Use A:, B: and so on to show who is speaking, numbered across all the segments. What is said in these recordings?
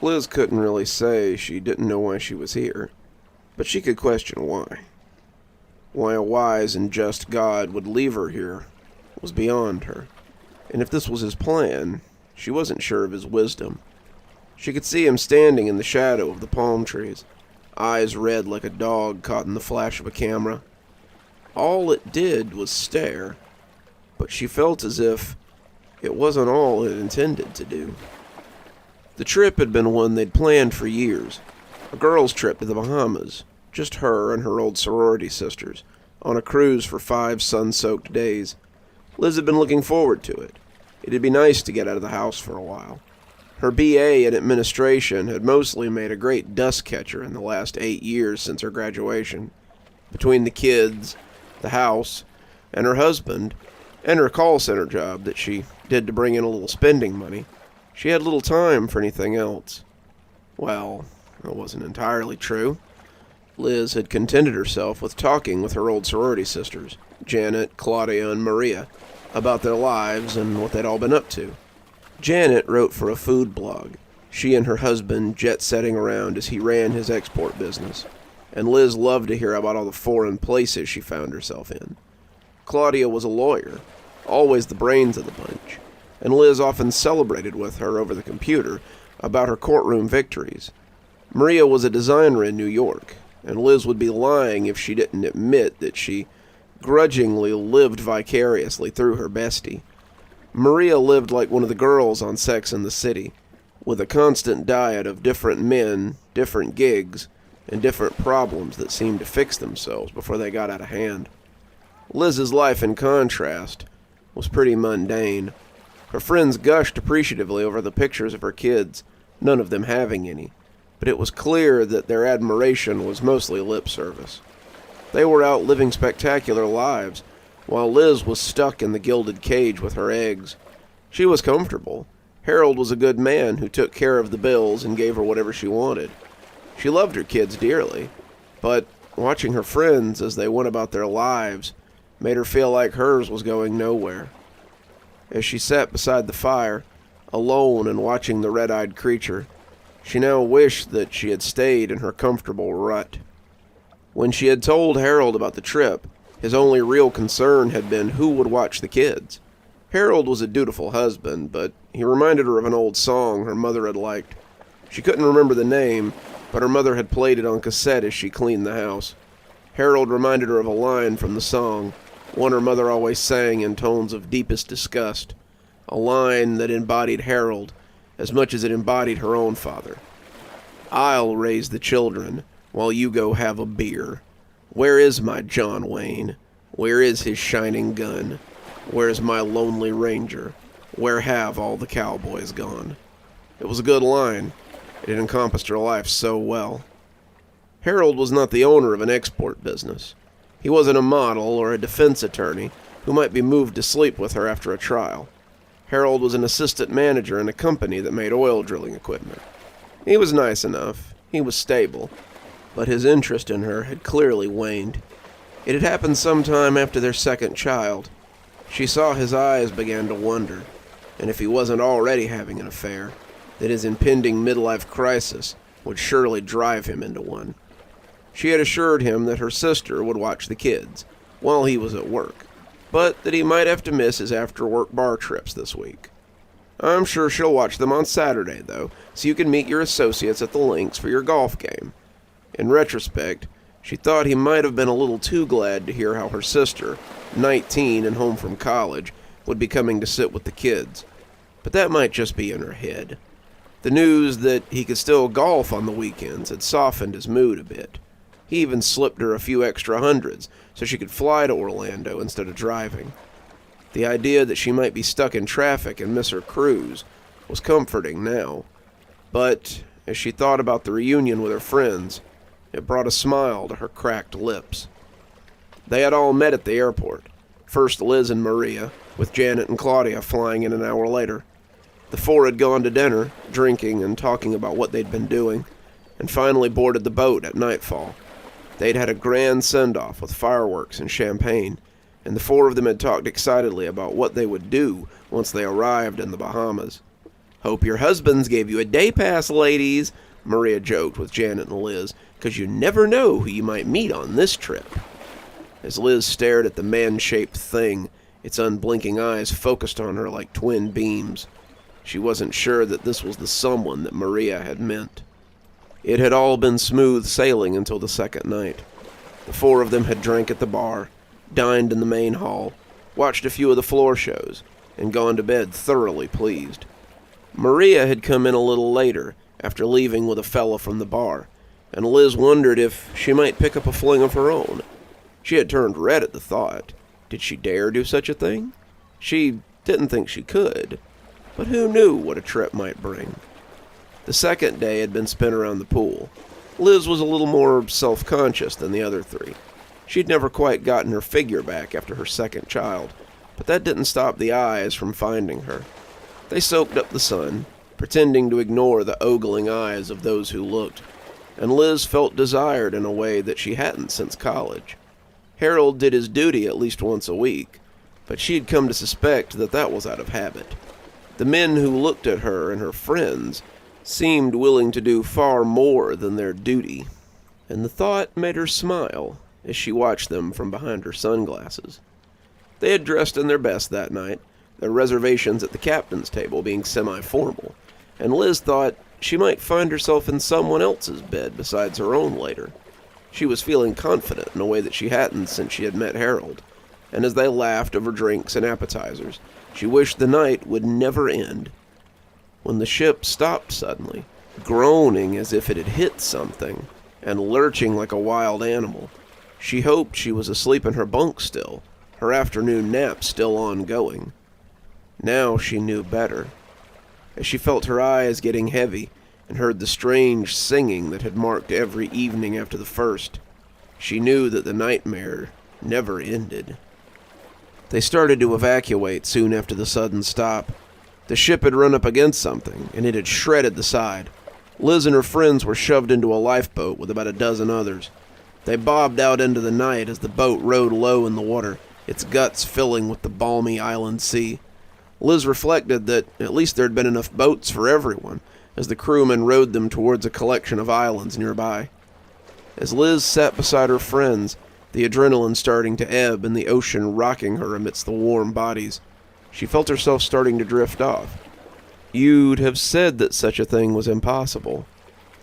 A: Liz couldn't really say she didn't know why she was here, but she could question why. Why a wise and just God would leave her here was beyond her, and if this was his plan, she wasn't sure of his wisdom. She could see him standing in the shadow of the palm trees, eyes red like a dog caught in the flash of a camera. All it did was stare, but she felt as if it wasn't all it intended to do. The trip had been one they'd planned for years, a girls' trip to the Bahamas, just her and her old sorority sisters, on a cruise for 5 sun-soaked days. Liz had been looking forward to it. It'd be nice to get out of the house for a while. Her BA in administration had mostly made a great dust catcher in the last 8 years since her graduation. Between the kids, the house, and her husband, and her call center job that she did to bring in a little spending money, she had little time for anything else. Well, that wasn't entirely true. Liz had contented herself with talking with her old sorority sisters, Janet, Claudia, and Maria, about their lives and what they'd all been up to. Janet wrote for a food blog, she and her husband jet-setting around as he ran his export business, and Liz loved to hear about all the foreign places she found herself in. Claudia was a lawyer, always the brains of the bunch, and Liz often celebrated with her over the computer about her courtroom victories. Maria was a designer in New York, and Liz would be lying if she didn't admit that she grudgingly lived vicariously through her bestie. Maria lived like one of the girls on Sex and the City, with a constant diet of different men, different gigs, and different problems that seemed to fix themselves before they got out of hand. Liz's life, in contrast, was pretty mundane. Her friends gushed appreciatively over the pictures of her kids, none of them having any, but it was clear that their admiration was mostly lip service. They were out living spectacular lives, while Liz was stuck in the gilded cage with her eggs. She was comfortable. Harold was a good man who took care of the bills and gave her whatever she wanted. She loved her kids dearly, but watching her friends as they went about their lives made her feel like hers was going nowhere. As she sat beside the fire, alone and watching the red-eyed creature, she now wished that she had stayed in her comfortable rut. When she had told Harold about the trip, his only real concern had been who would watch the kids. Harold was a dutiful husband, but he reminded her of an old song her mother had liked. She couldn't remember the name, but her mother had played it on cassette as she cleaned the house. Harold reminded her of a line from the song, one her mother always sang in tones of deepest disgust, a line that embodied Harold as much as it embodied her own father. "I'll raise the children while you go have a beer. Where is my John Wayne? Where is his shining gun? Where's my lonely ranger? Where have all the cowboys gone?" It was a good line. It had encompassed her life so well. Harold was not the owner of an export business. He wasn't a model or a defense attorney who might be moved to sleep with her after a trial. Harold was an assistant manager in a company that made oil drilling equipment. He was nice enough. He was stable. But his interest in her had clearly waned. It had happened sometime after their second child. She saw his eyes began to wonder, and if he wasn't already having an affair, that his impending midlife crisis would surely drive him into one. She had assured him that her sister would watch the kids while he was at work, but that he might have to miss his after-work bar trips this week. "I'm sure she'll watch them on Saturday, though, so you can meet your associates at the links for your golf game." In retrospect, she thought he might have been a little too glad to hear how her sister, 19 and home from college, would be coming to sit with the kids. But that might just be in her head. The news that he could still golf on the weekends had softened his mood a bit. He even slipped her a few extra hundreds so she could fly to Orlando instead of driving. The idea that she might be stuck in traffic and miss her cruise was comforting now. But as she thought about the reunion with her friends, it brought a smile to her cracked lips. They had all met at the airport. First Liz and Maria, with Janet and Claudia flying in an hour later. The four had gone to dinner, drinking and talking about what they'd been doing, and finally boarded the boat at nightfall. They'd had a grand send-off with fireworks and champagne, and the four of them had talked excitedly about what they would do once they arrived in the Bahamas. "Hope your husbands gave you a day pass, ladies," Maria joked with Janet and Liz, "'cause you never know who you might meet on this trip." As Liz stared at the man-shaped thing, its unblinking eyes focused on her like twin beams. She wasn't sure that this was the someone that Maria had meant. It had all been smooth sailing until the second night. The four of them had drank at the bar, dined in the main hall, watched a few of the floor shows, and gone to bed thoroughly pleased. Maria had come in a little later, after leaving with a fella from the bar, and Liz wondered if she might pick up a fling of her own. She had turned red at the thought. Did she dare do such a thing? She didn't think she could, but who knew what a trip might bring? The second day had been spent around the pool. Liz was a little more self-conscious than the other three. She'd never quite gotten her figure back after her second child, but that didn't stop the eyes from finding her. They soaked up the sun, pretending to ignore the ogling eyes of those who looked, and Liz felt desired in a way that she hadn't since college. Harold did his duty at least once a week, but she'd come to suspect that that was out of habit. The men who looked at her and her friends seemed willing to do far more than their duty, and the thought made her smile as she watched them from behind her sunglasses. They had dressed in their best that night, their reservations at the captain's table being semi-formal, and Liz thought she might find herself in someone else's bed besides her own later. She was feeling confident in a way that she hadn't since she had met Harold, and as they laughed over drinks and appetizers, she wished the night would never end. When the ship stopped suddenly, groaning as if it had hit something, and lurching like a wild animal, she hoped she was asleep in her bunk still, her afternoon nap still ongoing. Now she knew better. As she felt her eyes getting heavy and heard the strange singing that had marked every evening after the first, she knew that the nightmare never ended. They started to evacuate soon after the sudden stop. The ship had run up against something, and it had shredded the side. Liz and her friends were shoved into a lifeboat with about a dozen others. They bobbed out into the night as the boat rode low in the water, its guts filling with the balmy island sea. Liz reflected that at least there had been enough boats for everyone, as the crewmen rowed them towards a collection of islands nearby. As Liz sat beside her friends, the adrenaline starting to ebb and the ocean rocking her amidst the warm bodies, she felt herself starting to drift off. You'd have said that such a thing was impossible,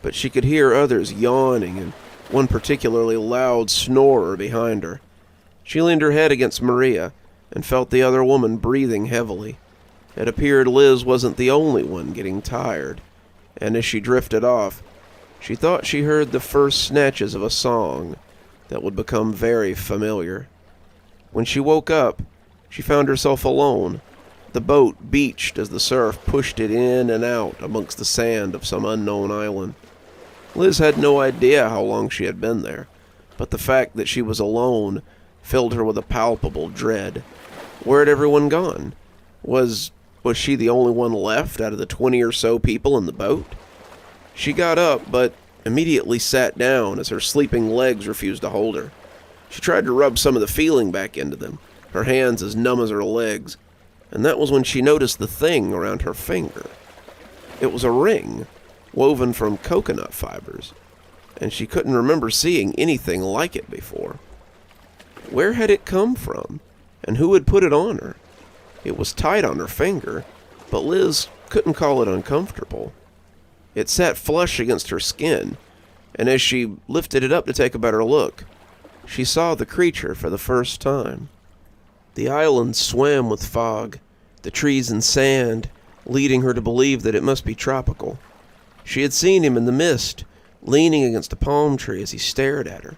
A: but she could hear others yawning and one particularly loud snorer behind her. She leaned her head against Maria and felt the other woman breathing heavily. It appeared Liz wasn't the only one getting tired, and as she drifted off, she thought she heard the first snatches of a song that would become very familiar. When she woke up, she found herself alone. The boat beached as the surf pushed it in and out amongst the sand of some unknown island. Liz had no idea how long she had been there, but the fact that she was alone filled her with a palpable dread. Where had everyone gone? Was she the only one left out of the 20 or so people in the boat? She got up, but immediately sat down as her sleeping legs refused to hold her. She tried to rub some of the feeling back into them, her hands as numb as her legs, and that was when she noticed the thing around her finger. It was a ring, woven from coconut fibers, and she couldn't remember seeing anything like it before. Where had it come from, and who had put it on her? It was tight on her finger, but Liz couldn't call it uncomfortable. It sat flush against her skin, and as she lifted it up to take a better look, she saw the creature for the first time. The island swam with fog, the trees and sand leading her to believe that it must be tropical. She had seen him in the mist, leaning against a palm tree as he stared at her.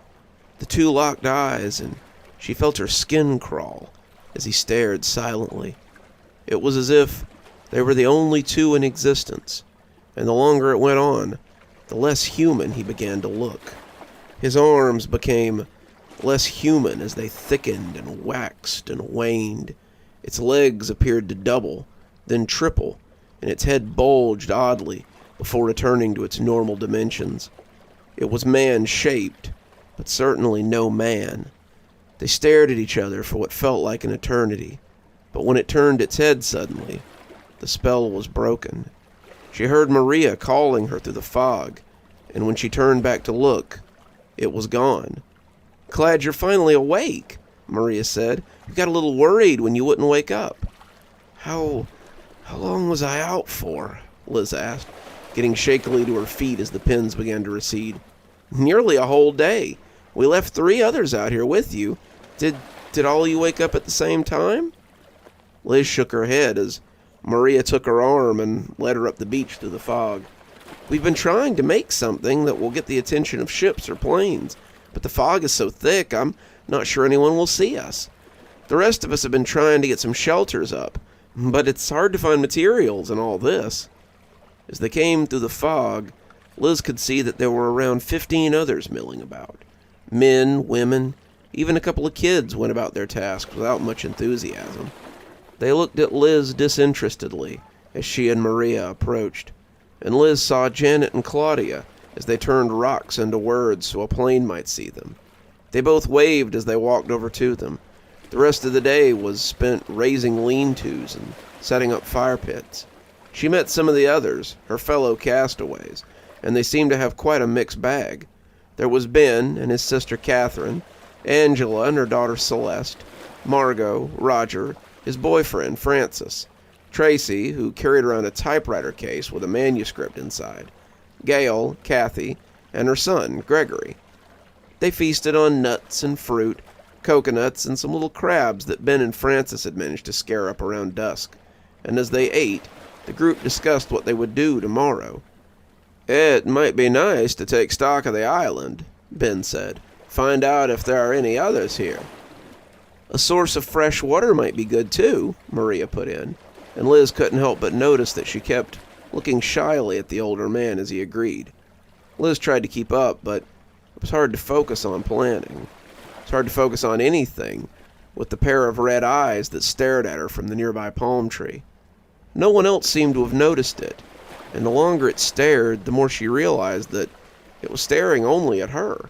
A: The two locked eyes, and she felt her skin crawl as he stared silently. It was as if they were the only two in existence, and the longer it went on, the less human he began to look. His arms became less human as they thickened and waxed and waned. Its legs appeared to double, then triple, and its head bulged oddly before returning to its normal dimensions. It was man-shaped, but certainly no man. They stared at each other for what felt like an eternity, but when it turned its head suddenly, the spell was broken, She heard Maria calling her through the fog, and when she turned back to look, it was gone. "Glad you're finally awake," Maria said. "We got a little worried when you wouldn't wake up." How long was I out for?" Liz asked, getting shakily to her feet as the pins began to recede. "Nearly a whole day. We left 3 others out here with you. Did all you wake up at the same time?" Liz shook her head as Maria took her arm and led her up the beach through the fog. "We've been trying to make something that will get the attention of ships or planes, but the fog is so thick I'm not sure anyone will see us. The rest of us have been trying to get some shelters up, but it's hard to find materials and all this." As they came through the fog, Liz could see that there were around 15 others milling about. Men, women, even a couple of kids went about their tasks without much enthusiasm. They looked at Liz disinterestedly as she and Maria approached, and Liz saw Janet and Claudia as they turned rocks into words so a plane might see them. They both waved as they walked over to them. The rest of the day was spent raising lean-tos and setting up fire pits. She met some of the others, her fellow castaways, and they seemed to have quite a mixed bag. There was Ben and his sister Catherine, Angela and her daughter Celeste, Margot, Roger, his boyfriend Francis, Tracy, who carried around a typewriter case with a manuscript inside, Gail, Kathy, and her son Gregory. They feasted on nuts and fruit, coconuts, and some little crabs that Ben and Francis had managed to scare up around dusk, and as they ate, the group discussed what they would do tomorrow. "It might be nice to take stock of the island," Ben said. "Find out if there are any others here." "A source of fresh water might be good too," Maria put in, and Liz couldn't help but notice that she kept looking shyly at the older man as he agreed. Liz tried to keep up, but it was hard to focus on planning. It was hard to focus on anything with the pair of red eyes that stared at her from the nearby palm tree. No one else seemed to have noticed it, and the longer it stared, the more she realized that it was staring only at her.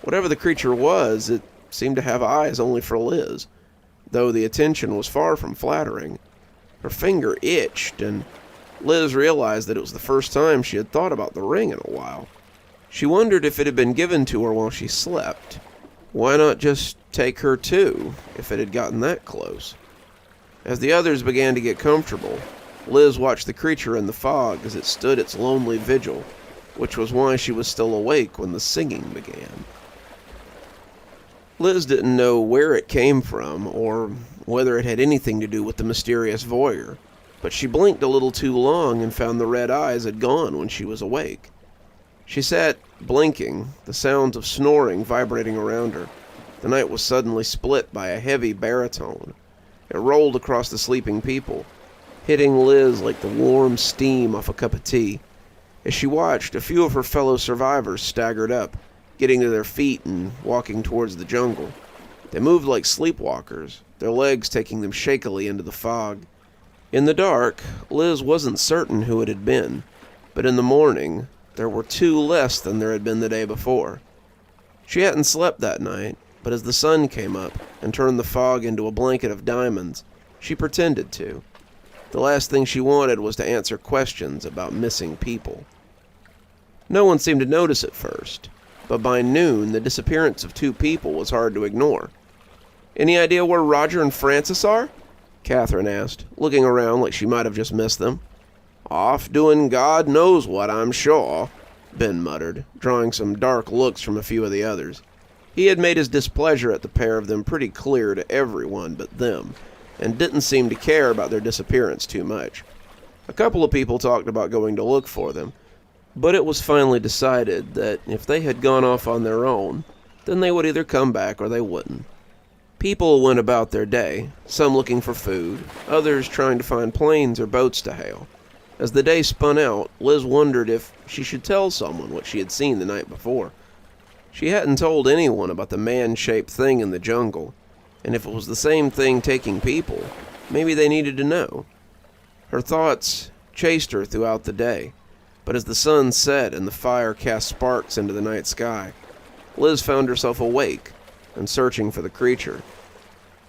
A: Whatever the creature was, it seemed to have eyes only for Liz, though the attention was far from flattering. Her finger itched, and Liz realized that it was the first time she had thought about the ring in a while. She wondered if it had been given to her while she slept. Why not just take her too, if it had gotten that close? As the others began to get comfortable, Liz watched the creature in the fog as it stood its lonely vigil, which was why she was still awake when the singing began. Liz didn't know where it came from or whether it had anything to do with the mysterious voyeur, but she blinked a little too long and found the red eyes had gone when she was awake. She sat blinking, the sounds of snoring vibrating around her. The night was suddenly split by a heavy baritone. It rolled across the sleeping people, hitting Liz like the warm steam off a cup of tea. As she watched, a few of her fellow survivors staggered up, getting to their feet and walking towards the jungle. They moved like sleepwalkers, their legs taking them shakily into the fog. In the dark, Liz wasn't certain who it had been, but in the morning, there were 2 less than there had been the day before. She hadn't slept that night, but as the sun came up and turned the fog into a blanket of diamonds, she pretended to. The last thing she wanted was to answer questions about missing people. No one seemed to notice at first, but by noon the disappearance of 2 people was hard to ignore. "Any idea where Roger and Francis are?" Catherine asked, looking around like she might have just missed them. "Off doing God knows what, I'm sure," Ben muttered, drawing some dark looks from a few of the others. He had made his displeasure at the pair of them pretty clear to everyone but them, and didn't seem to care about their disappearance too much. A couple of people talked about going to look for them, but it was finally decided that if they had gone off on their own, then they would either come back or they wouldn't. People went about their day, some looking for food, others trying to find planes or boats to hail. As the day spun out, Liz wondered if she should tell someone what she had seen the night before. She hadn't told anyone about the man-shaped thing in the jungle, and if it was the same thing taking people, maybe they needed to know. Her thoughts chased her throughout the day, but as the sun set and the fire cast sparks into the night sky, Liz found herself awake and searching for the creature.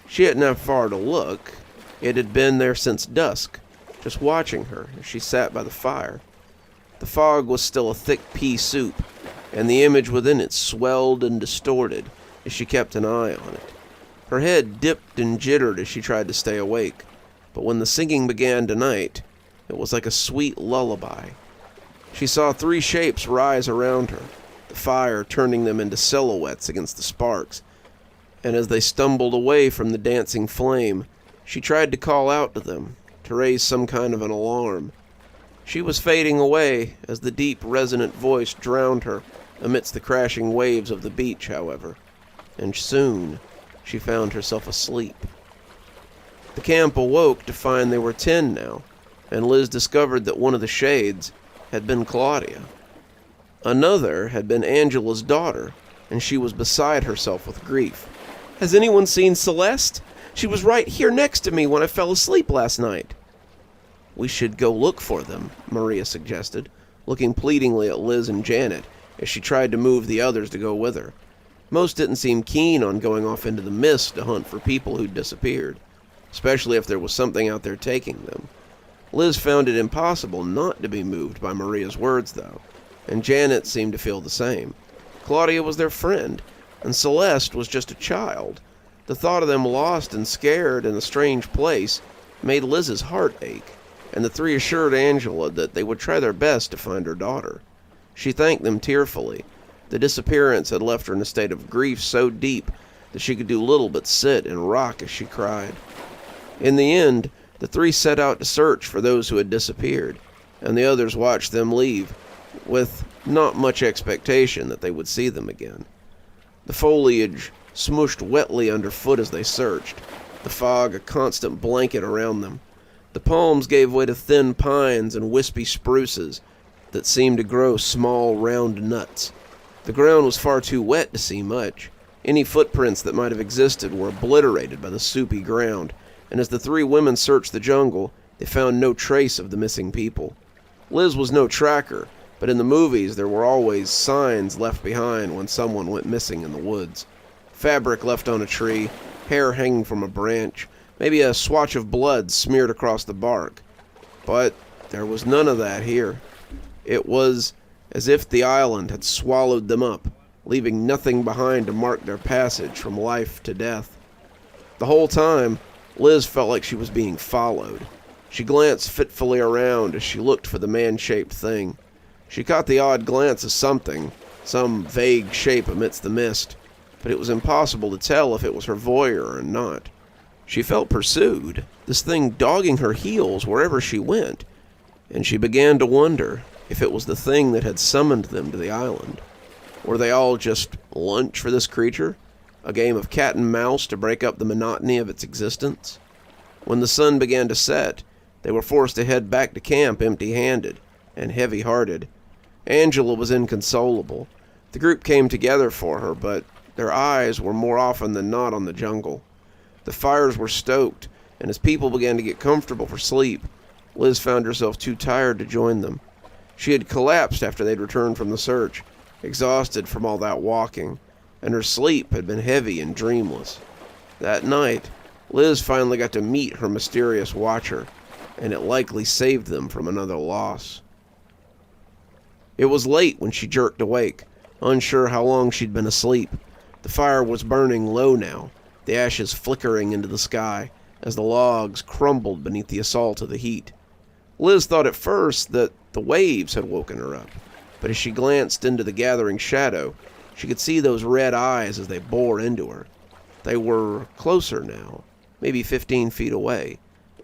A: She hadn't had far to look. It had been there since dusk, just watching her as she sat by the fire. The fog was still a thick pea soup, and the image within it swelled and distorted as she kept an eye on it. Her head dipped and jittered as she tried to stay awake, but when the singing began tonight, it was like a sweet lullaby. She saw 3 shapes rise around her, the fire turning them into silhouettes against the sparks, and as they stumbled away from the dancing flame, she tried to call out to them, to raise some kind of an alarm. She was fading away as the deep, resonant voice drowned her amidst the crashing waves of the beach, however, and soon she found herself asleep. The camp awoke to find they were 10 now, and Liz discovered that one of the shades had been Claudia. Another had been Angela's daughter, and she was beside herself with grief. "Has anyone seen Celeste? She was right here next to me when I fell asleep last night." "We should go look for them," Maria suggested, looking pleadingly at Liz and Janet as she tried to move the others to go with her. Most didn't seem keen on going off into the mist to hunt for people who'd disappeared, especially if there was something out there taking them. Liz found it impossible not to be moved by Maria's words, though, and Janet seemed to feel the same. Claudia was their friend, and Celeste was just a child. The thought of them lost and scared in a strange place made Liz's heart ache, and the 3 assured Angela that they would try their best to find her daughter. She thanked them tearfully. The disappearance had left her in a state of grief so deep that she could do little but sit and rock as she cried. In the end, the 3 set out to search for those who had disappeared, and the others watched them leave, with not much expectation that they would see them again. The foliage smooshed wetly underfoot as they searched, the fog a constant blanket around them. The palms gave way to thin pines and wispy spruces that seemed to grow small, round nuts. The ground was far too wet to see much. Any footprints that might have existed were obliterated by the soupy ground, and as the 3 women searched the jungle, they found no trace of the missing people. Liz was no tracker, but in the movies there were always signs left behind when someone went missing in the woods. Fabric left on a tree, hair hanging from a branch, maybe a swatch of blood smeared across the bark. But there was none of that here. It was as if the island had swallowed them up, leaving nothing behind to mark their passage from life to death. The whole time, Liz felt like she was being followed. She glanced fitfully around as she looked for the man-shaped thing. She caught the odd glance of something, some vague shape amidst the mist, but it was impossible to tell if it was her voyeur or not. She felt pursued, this thing dogging her heels wherever she went, and she began to wonder if it was the thing that had summoned them to the island. Were they all just lunch for this creature? A game of cat and mouse to break up the monotony of its existence? When the sun began to set, they were forced to head back to camp empty-handed and heavy-hearted. Angela was inconsolable. The group came together for her, but their eyes were more often than not on the jungle. The fires were stoked, and as people began to get comfortable for sleep, Liz found herself too tired to join them. She had collapsed after they'd returned from the search, exhausted from all that walking, and her sleep had been heavy and dreamless. That night, Liz finally got to meet her mysterious watcher, and it likely saved them from another loss. It was late when she jerked awake, unsure how long she'd been asleep. The fire was burning low now, the ashes flickering into the sky as the logs crumbled beneath the assault of the heat. Liz thought at first that the waves had woken her up, but as she glanced into the gathering shadow, she could see those red eyes as they bore into her. They were closer now, maybe 15 feet away,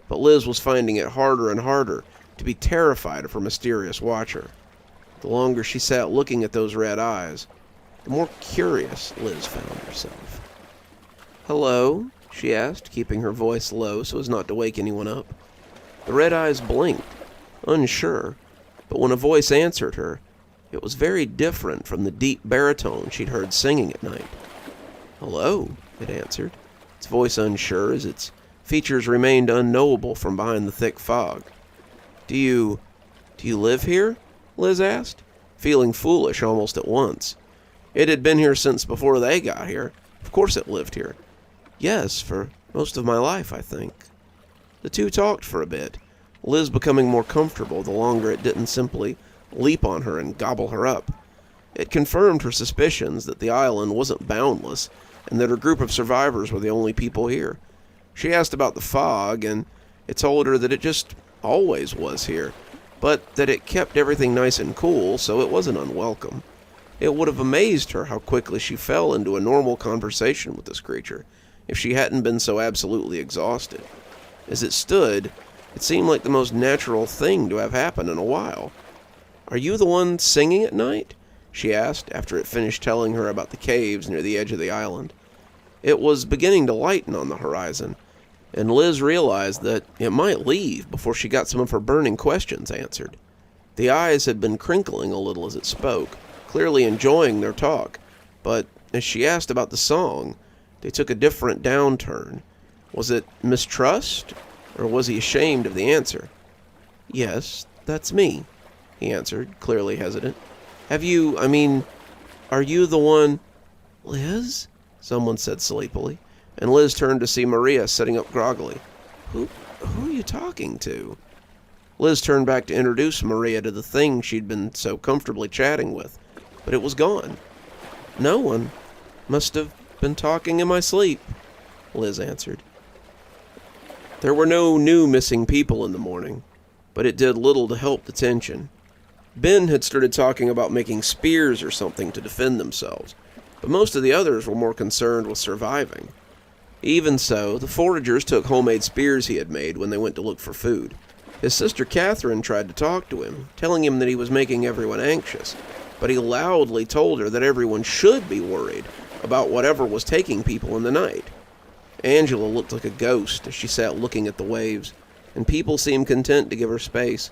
A: but Liz was finding it harder and harder to be terrified of her mysterious watcher. The longer she sat looking at those red eyes, the more curious Liz found herself. "Hello?" she asked, keeping her voice low so as not to wake anyone up. The red eyes blinked, unsure, but when a voice answered her, it was very different from the deep baritone she'd heard singing at night. "Hello," it answered, its voice unsure as its features remained unknowable from behind the thick fog. Do you live here?" Liz asked, feeling foolish almost at once. It had been here since before they got here. Of course it lived here. "Yes, for most of my life, I think." The two talked for a bit. Liz becoming more comfortable the longer it didn't simply leap on her and gobble her up. It confirmed her suspicions that the island wasn't boundless and that her group of survivors were the only people here. She asked about the fog, and it told her that it just always was here, but that it kept everything nice and cool, so it wasn't unwelcome. It would have amazed her how quickly she fell into a normal conversation with this creature if she hadn't been so absolutely exhausted. As it stood, it seemed like the most natural thing to have happened in a while. "Are you the one singing at night?" she asked after it finished telling her about the caves near the edge of the island. It was beginning to lighten on the horizon, and Liz realized that it might leave before she got some of her burning questions answered. The eyes had been crinkling a little as it spoke, clearly enjoying their talk, but as she asked about the song, they took a different downturn. Was it mistrust, or was he ashamed of the answer? "Yes, that's me," he answered, clearly hesitant. Are you the one—" "Liz?" someone said sleepily, and Liz turned to see Maria sitting up groggily. Who are you talking to?" Liz turned back to introduce Maria to the thing she'd been so comfortably chatting with, but it was gone. "No one. Must have been talking in my sleep," Liz answered. There were no new missing people in the morning, but it did little to help the tension. Ben had started talking about making spears or something to defend themselves, but most of the others were more concerned with surviving. Even so, the foragers took homemade spears he had made when they went to look for food. His sister Catherine tried to talk to him, telling him that he was making everyone anxious, but he loudly told her that everyone should be worried about whatever was taking people in the night. Angela looked like a ghost as she sat looking at the waves, and people seemed content to give her space.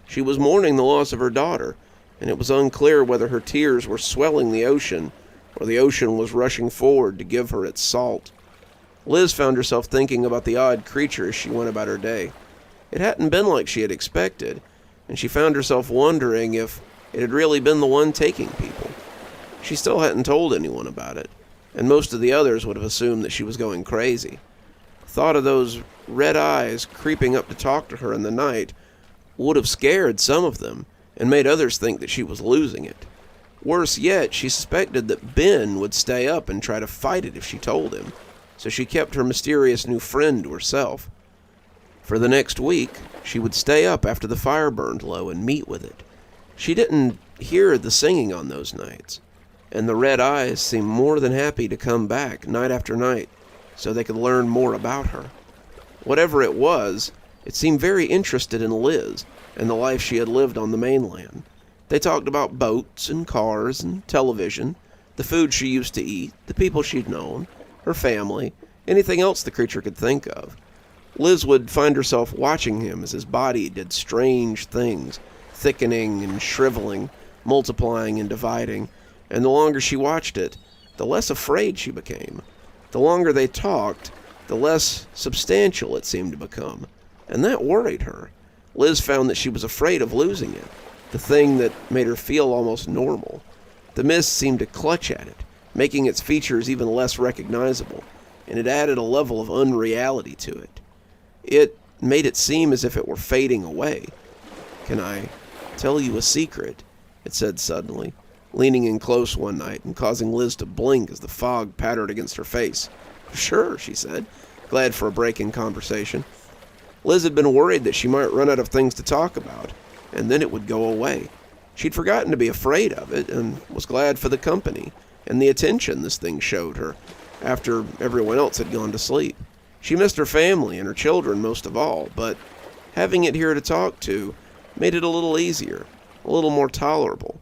A: She was mourning the loss of her daughter, and it was unclear whether her tears were swelling the ocean or the ocean was rushing forward to give her its salt. Liz found herself thinking about the odd creature as she went about her day. It hadn't been like she had expected, and she found herself wondering if it had really been the one taking people. She still hadn't told anyone about it, and most of the others would have assumed that she was going crazy. The thought of those red eyes creeping up to talk to her in the night would have scared some of them and made others think that she was losing it. Worse yet, she suspected that Ben would stay up and try to fight it if she told him, so she kept her mysterious new friend to herself. For the next week, she would stay up after the fire burned low and meet with it. She didn't hear the singing on those nights, and the red eyes seemed more than happy to come back night after night so they could learn more about her. Whatever it was, it seemed very interested in Liz and the life she had lived on the mainland. They talked about boats and cars and television, the food she used to eat, the people she'd known, her family, anything else the creature could think of. Liz would find herself watching him as his body did strange things, thickening and shriveling, multiplying and dividing, and the longer she watched it, the less afraid she became. The longer they talked, the less substantial it seemed to become, and that worried her. Liz found that she was afraid of losing it, the thing that made her feel almost normal. The mist seemed to clutch at it, making its features even less recognizable, and it added a level of unreality to it. It made it seem as if it were fading away. "Can I tell you a secret?" it said suddenly, leaning in close one night and causing Liz to blink as the fog pattered against her face. "Sure," she said, glad for a break in conversation. Liz had been worried that she might run out of things to talk about, and then it would go away. She'd forgotten to be afraid of it, and was glad for the company and the attention this thing showed her after everyone else had gone to sleep. She missed her family and her children most of all, but having it here to talk to made it a little easier, a little more tolerable.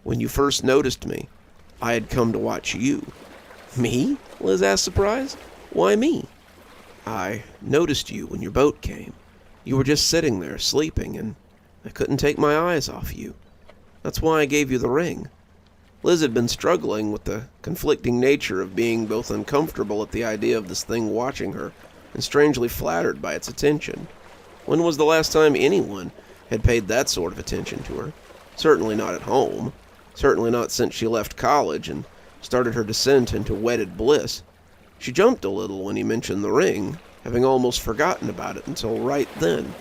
A: "When you first noticed me, I had come to watch you." "Me?" Liz asked, surprised. "Why me?" "I noticed you when your boat came. You were just sitting there, sleeping, and I couldn't take my eyes off you. That's why I gave you the ring." Liz had been struggling with the conflicting nature of being both uncomfortable at the idea of this thing watching her and strangely flattered by its attention. When was the last time anyone had paid that sort of attention to her? Certainly not at home. Certainly not since she left college and started her descent into wedded bliss. She jumped a little when he mentioned the ring, having almost forgotten about it until right then.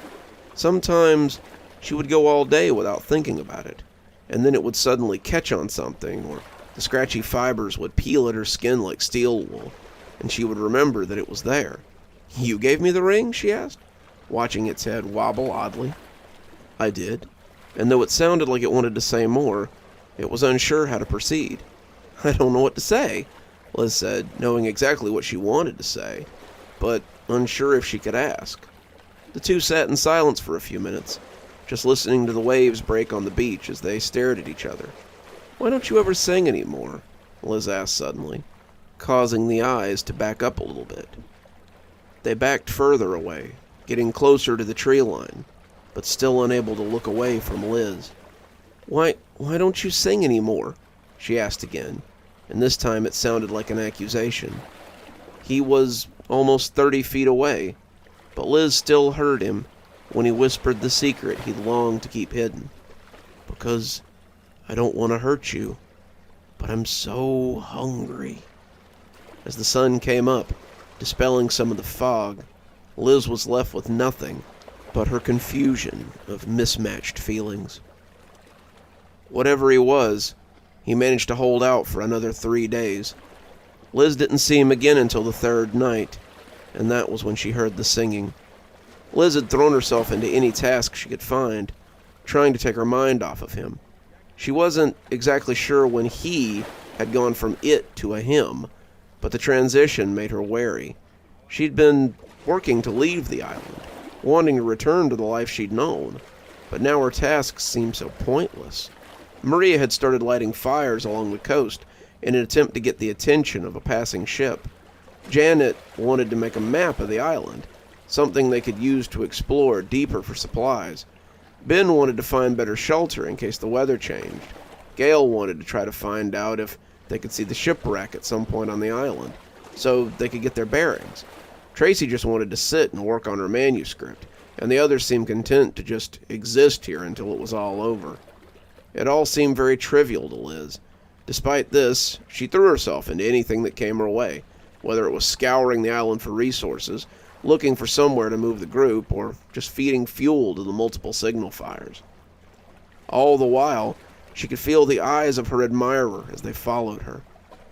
A: Sometimes she would go all day without thinking about it, and then it would suddenly catch on something, or the scratchy fibers would peel at her skin like steel wool, and she would remember that it was there. "You gave me the ring?" she asked, watching its head wobble oddly. "I did," and though it sounded like it wanted to say more, it was unsure how to proceed. "I don't know what to say," Liz said, knowing exactly what she wanted to say, but unsure if she could ask. The two sat in silence for a few minutes, just listening to the waves break on the beach as they stared at each other. "Why don't you ever sing anymore?" Liz asked suddenly, causing the eyes to back up a little bit. They backed further away, getting closer to the tree line, but still unable to look away from Liz. Why don't you sing anymore?" she asked again, and this time it sounded like an accusation. He was almost 30 feet away, but Liz still heard him when he whispered the secret he'd longed to keep hidden. "Because I don't want to hurt you, but I'm so hungry." As the sun came up, dispelling some of the fog, Liz was left with nothing but her confusion of mismatched feelings. Whatever he was, he managed to hold out for another 3 days. Liz didn't see him again until the third night, and that was when she heard the singing. Liz had thrown herself into any task she could find, trying to take her mind off of him. She wasn't exactly sure when he had gone from it to a him, but the transition made her wary. She'd been working to leave the island, wanting to return to the life she'd known, but now her tasks seemed so pointless. Maria had started lighting fires along the coast in an attempt to get the attention of a passing ship. Janet wanted to make a map of the island, something they could use to explore deeper for supplies. Ben wanted to find better shelter in case the weather changed. Gail wanted to try to find out if they could see the shipwreck at some point on the island, so they could get their bearings. Tracy just wanted to sit and work on her manuscript, and the others seemed content to just exist here until it was all over. It all seemed very trivial to Liz. Despite this, she threw herself into anything that came her way, whether it was scouring the island for resources, looking for somewhere to move the group, or just feeding fuel to the multiple signal fires. All the while, she could feel the eyes of her admirer as they followed her.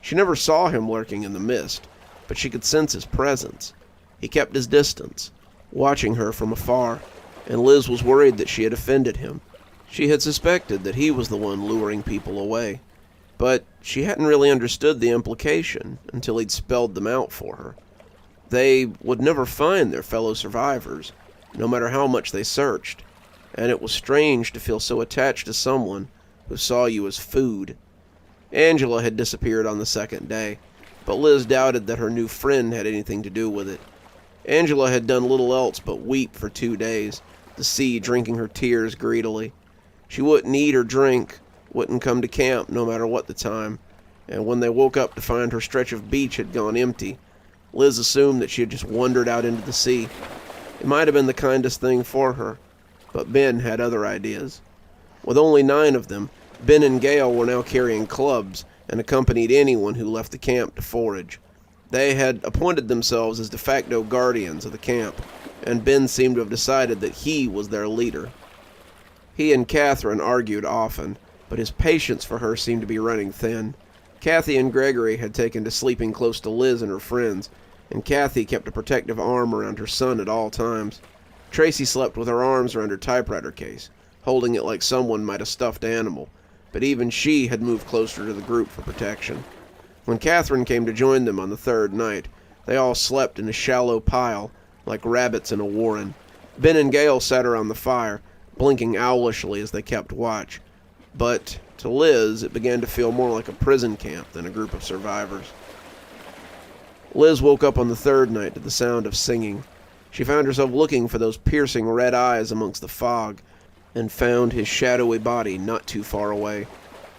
A: She never saw him lurking in the mist, but she could sense his presence. He kept his distance, watching her from afar, and Liz was worried that she had offended him. She had suspected that he was the one luring people away, but she hadn't really understood the implication until he'd spelled them out for her. They would never find their fellow survivors, no matter how much they searched, and it was strange to feel so attached to someone who saw you as food. Angela had disappeared on the second day, but Liz doubted that her new friend had anything to do with it. Angela had done little else but weep for 2 days, the sea drinking her tears greedily. She wouldn't eat or drink, wouldn't come to camp no matter what the time, and when they woke up to find her stretch of beach had gone empty, Liz assumed that she had just wandered out into the sea. It might have been the kindest thing for her, but Ben had other ideas. With only 9 of them, Ben and Gail were now carrying clubs and accompanied anyone who left the camp to forage. They had appointed themselves as de facto guardians of the camp, and Ben seemed to have decided that he was their leader. He and Catherine argued often, but his patience for her seemed to be running thin. Kathy and Gregory had taken to sleeping close to Liz and her friends, and Kathy kept a protective arm around her son at all times. Tracy slept with her arms around her typewriter case, holding it like someone might a stuffed animal, but even she had moved closer to the group for protection. When Catherine came to join them on the third night, they all slept in a shallow pile, like rabbits in a warren. Ben and Gail sat around the fire, blinking owlishly as they kept watch. But to Liz, it began to feel more like a prison camp than a group of survivors. Liz woke up on the third night to the sound of singing. She found herself looking for those piercing red eyes amongst the fog, and found his shadowy body not too far away.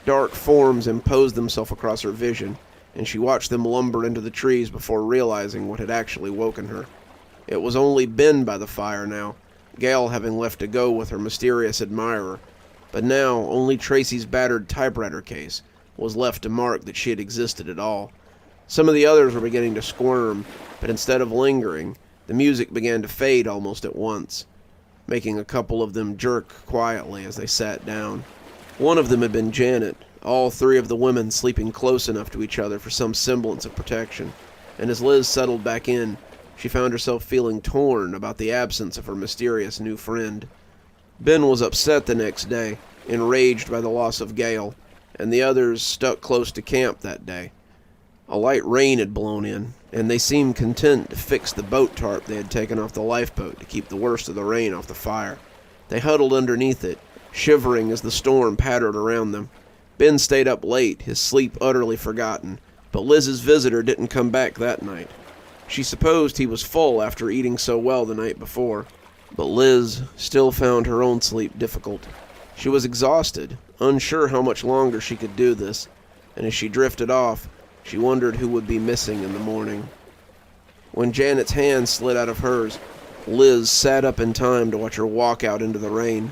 A: Dark forms imposed themselves across her vision, and she watched them lumber into the trees before realizing what had actually woken her. It was only Ben by the fire now, Gail having left to go with her mysterious admirer, but now only Tracy's battered typewriter case was left to mark that she had existed at all. Some of the others were beginning to squirm, but instead of lingering, the music began to fade almost at once. making a couple of them jerk quietly as they sat down. One of them had been Janet, all three of the women sleeping close enough to each other for some semblance of protection, and as Liz settled back in, she found herself feeling torn about the absence of her mysterious new friend. Ben was upset the next day, enraged by the loss of Gale, and the others stuck close to camp that day. A light rain had blown in, and they seemed content to fix the boat tarp they had taken off the lifeboat to keep the worst of the rain off the fire. They huddled underneath it, shivering as the storm pattered around them. Ben stayed up late, his sleep utterly forgotten, but Liz's visitor didn't come back that night. She supposed he was full after eating so well the night before, but Liz still found her own sleep difficult. She was exhausted, unsure how much longer she could do this, and as she drifted off, she wondered who would be missing in the morning. When Janet's hand slid out of hers, Liz sat up in time to watch her walk out into the rain.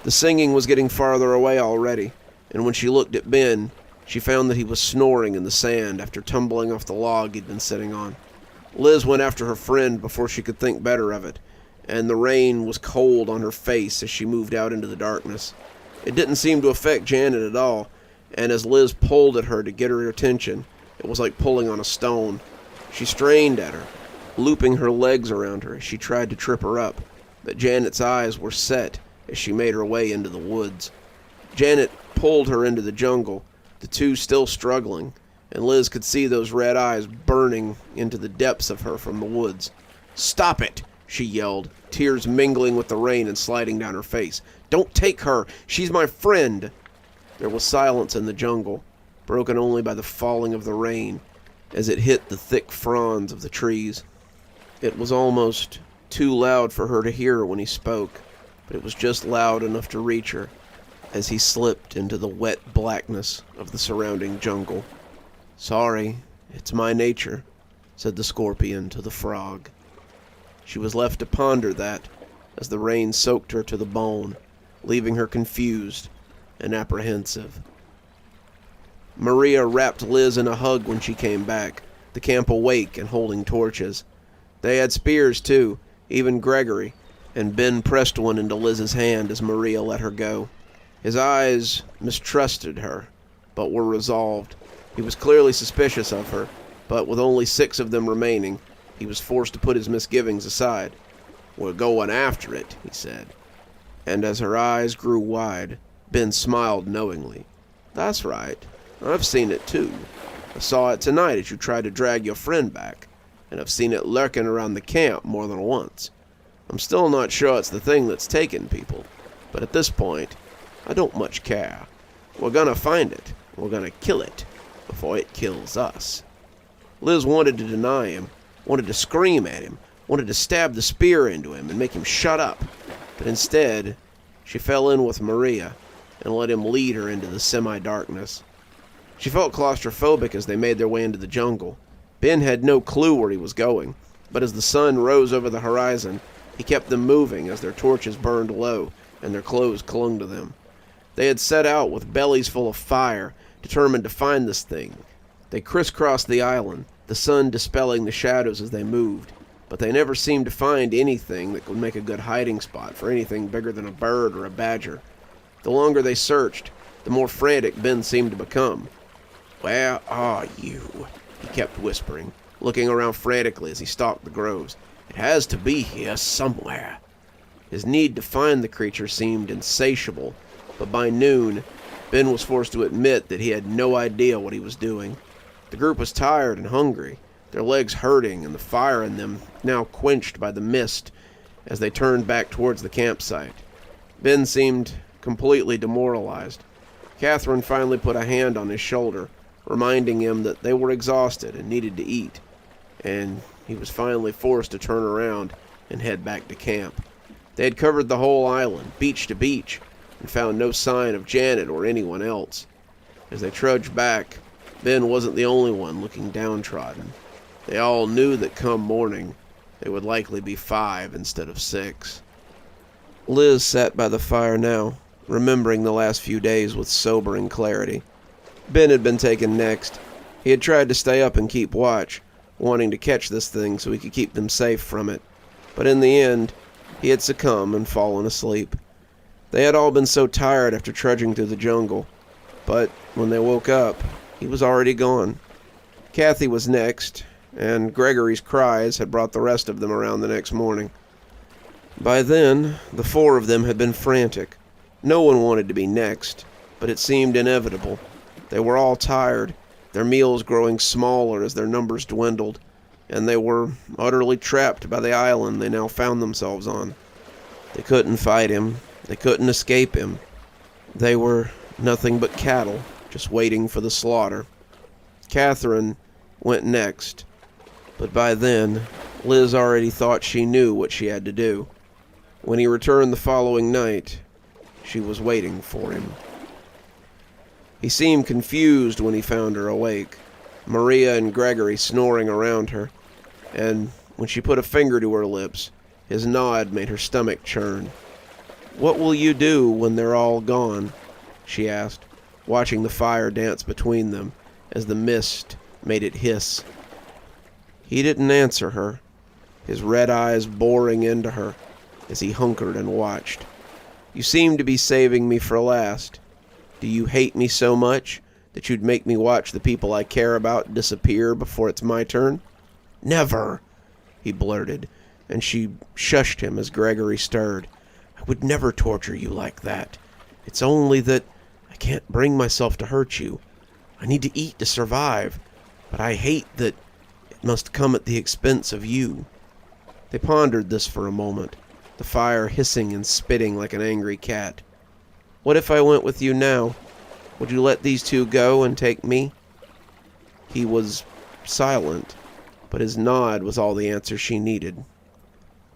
A: The singing was getting farther away already, and when she looked at Ben, she found that he was snoring in the sand after tumbling off the log he'd been sitting on. Liz went after her friend before she could think better of it, and the rain was cold on her face as she moved out into the darkness. It didn't seem to affect Janet at all, and as Liz pulled at her to get her attention, it was like pulling on a stone. She strained at her, looping her legs around her as she tried to trip her up, but Janet's eyes were set as she made her way into the woods. Janet pulled her into the jungle, the two still struggling, and Liz could see those red eyes burning into the depths of her from the woods. "Stop it!" she yelled, tears mingling with the rain and sliding down her face. "Don't take her! She's my friend!" There was silence in the jungle, broken only by the falling of the rain as it hit the thick fronds of the trees. It was almost too loud for her to hear when he spoke, but it was just loud enough to reach her as he slipped into the wet blackness of the surrounding jungle. "Sorry, it's my nature," said the scorpion to the frog. She was left to ponder that as the rain soaked her to the bone, leaving her confused and apprehensive. Maria wrapped Liz in a hug when she came back, the camp awake and holding torches. They had spears too, even Gregory, and Ben pressed one into Liz's hand as Maria let her go. His eyes mistrusted her, but were resolved. He was clearly suspicious of her, but with only 6 of them remaining, he was forced to put his misgivings aside. "We're going after it," he said. And as her eyes grew wide, Ben smiled knowingly. "That's right. I've seen it too. I saw it tonight as you tried to drag your friend back, and I've seen it lurking around the camp more than once. I'm still not sure it's the thing that's taken people, but at this point, I don't much care. We're gonna find it, and we're gonna kill it before it kills us." Liz wanted to deny him, wanted to scream at him, wanted to stab the spear into him and make him shut up, but instead, she fell in with Maria and let him lead her into the semi-darkness. She felt claustrophobic as they made their way into the jungle. Ben had no clue where he was going, but as the sun rose over the horizon, he kept them moving as their torches burned low and their clothes clung to them. They had set out with bellies full of fire, determined to find this thing. They crisscrossed the island, the sun dispelling the shadows as they moved, but they never seemed to find anything that would make a good hiding spot for anything bigger than a bird or a badger. The longer they searched, the more frantic Ben seemed to become. "Where are you?" he kept whispering, looking around frantically as he stalked the groves. "It has to be here somewhere." His need to find the creature seemed insatiable, but by noon, Ben was forced to admit that he had no idea what he was doing. The group was tired and hungry, their legs hurting and the fire in them now quenched by the mist as they turned back towards the campsite. Ben seemed completely demoralized. Catherine finally put a hand on his shoulder, reminding him that they were exhausted and needed to eat, and he was finally forced to turn around and head back to camp. They had covered the whole island, beach to beach, and found no sign of Janet or anyone else. As they trudged back, Ben wasn't the only one looking downtrodden. They all knew that come morning, they would likely be 5 instead of 6. Liz sat by the fire now, remembering the last few days with sobering clarity. Ben had been taken next. He had tried to stay up and keep watch, wanting to catch this thing so he could keep them safe from it. But in the end, He had succumbed and fallen asleep. They had all been so tired after trudging through the jungle, but when they woke up, he was already gone. Kathy was next, and Gregory's cries had brought the rest of them around the next morning. By then, the four of them had been frantic. No one wanted to be next, but it seemed inevitable. They were all tired, their meals growing smaller as their numbers dwindled, and they were utterly trapped by the island they now found themselves on. They couldn't fight him. They couldn't escape him. They were nothing but cattle, just waiting for the slaughter. Catherine went next, but by then, Liz already thought she knew what she had to do. When he returned the following night, she was waiting for him. He seemed confused when he found her awake, Maria and Gregory snoring around her, and when she put a finger to her lips, his nod made her stomach churn. "What will you do when they're all gone?" she asked, watching the fire dance between them as the mist made it hiss. He didn't answer her, his red eyes boring into her as he hunkered and watched. "You seem to be saving me for last. Do you hate me so much that you'd make me watch the people I care about disappear before it's my turn?" "Never," he blurted, and she shushed him as Gregory stirred. "I would never torture you like that. It's only that I can't bring myself to hurt you. I need to eat to survive, but I hate that it must come at the expense of you." They pondered this for a moment, the fire hissing and spitting like an angry cat. "What if I went with you now? Would you let these two go and take me?" He was silent, but his nod was all the answer she needed.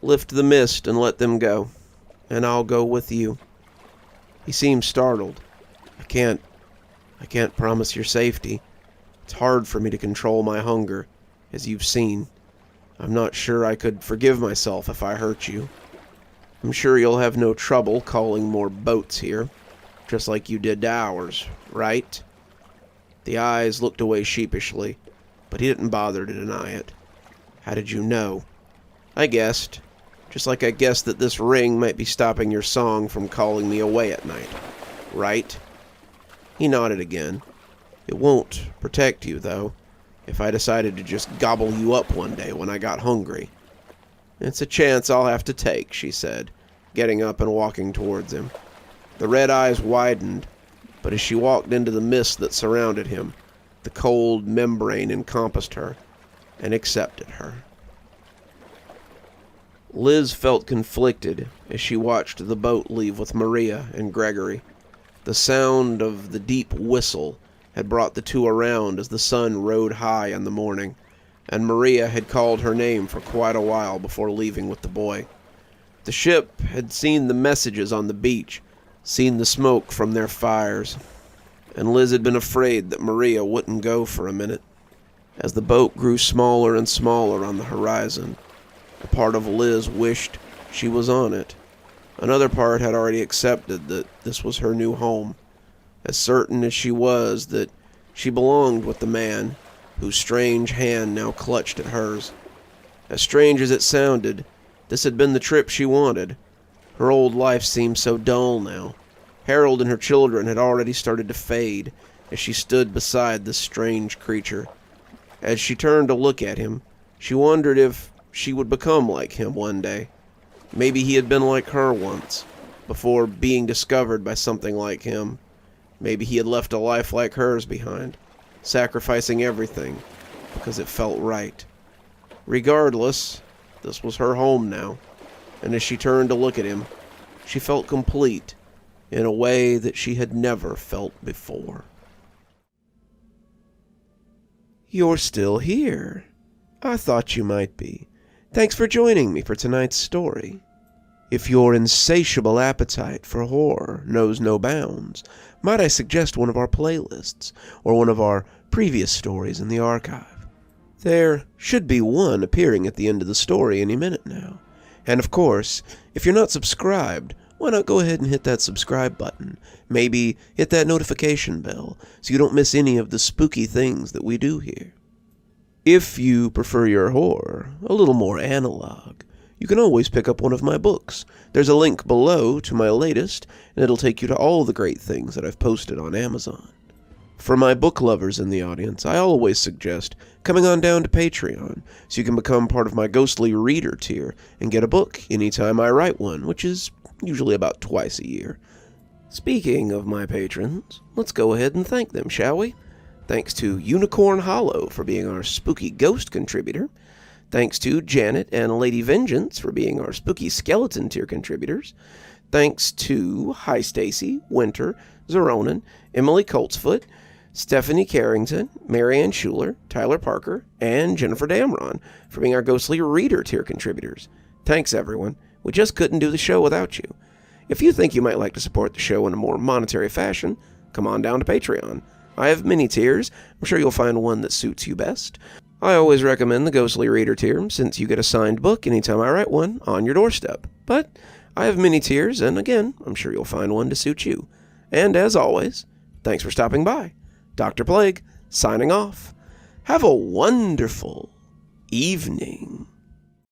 A: "Lift the mist and let them go, and I'll go with you." He seemed startled. I can't promise your safety. It's hard for me to control my hunger, as you've seen. I'm not sure I could forgive myself if I hurt you. I'm sure you'll have no trouble calling more boats here, just like you did to ours, right?" The eyes looked away sheepishly, but he didn't bother to deny it. "How did you know?" "I guessed. Just like I guessed that this ring might be stopping your song from calling me away at night. Right?" He nodded again. "It won't protect you, though, if I decided to just gobble you up one day when I got hungry." "It's a chance I'll have to take," she said, getting up and walking towards him. The red eyes widened, but as she walked into the mist that surrounded him, the cold membrane encompassed her and accepted her. Liz felt conflicted as she watched the boat leave with Maria and Gregory. The sound of the deep whistle had brought the two around as the sun rode high in the morning, and Maria had called her name for quite a while before leaving with the boy. The ship had seen the messages on the beach, seen the smoke from their fires, and Liz had been afraid that Maria wouldn't go for a minute. As the boat grew smaller and smaller on the horizon, a part of Liz wished she was on it. Another part had already accepted that this was her new home, as certain as she was that she belonged with the man whose strange hand now clutched at hers. As strange as it sounded, this had been the trip she wanted. Her old life seemed so dull now. Harold and her children had already started to fade as she stood beside this strange creature. As she turned to look at him, she wondered if she would become like him one day. Maybe he had been like her once, before being discovered by something like him. Maybe he had left a life like hers behind, sacrificing everything because it felt right. Regardless, this was her home now, and as she turned to look at him, she felt complete in a way that she had never felt before. "You're still here. I thought you might be. Thanks for joining me for tonight's story. If your insatiable appetite for horror knows no bounds, might I suggest one of our playlists, or one of our previous stories in the archive? There should be one appearing at the end of the story any minute now. And of course, if you're not subscribed, why not go ahead and hit that subscribe button? Maybe hit that notification bell so you don't miss any of the spooky things that we do here. If you prefer your horror a little more analog, you can always pick up one of my books. There's a link below to my latest, and it'll take you to all the great things that I've posted on Amazon. For my book lovers in the audience, I always suggest coming on down to Patreon so you can become part of my ghostly reader tier and get a book anytime I write one, which is usually about twice a year. Speaking of my patrons, let's go ahead and thank them, shall we? Thanks to Unicorn Hollow for being our spooky ghost contributor. Thanks to Janet and Lady Vengeance for being our spooky skeleton tier contributors. Thanks to Hi Stacy, Winter, Xaronan, Emily Coltsfoot, Stephanie Carrington, Marianne Schuler, Tyler Parker, and Jennifer Damron for being our ghostly reader tier contributors. Thanks, everyone. We just couldn't do the show without you. If you think you might like to support the show in a more monetary fashion, come on down to Patreon. I have many tiers. I'm sure you'll find one that suits you best. I always recommend the ghostly reader tier since you get a signed book anytime I write one on your doorstep. But I have many tiers, and again, I'm sure you'll find one to suit you. And as always, thanks for stopping by. Dr. Plague, signing off. Have a wonderful evening.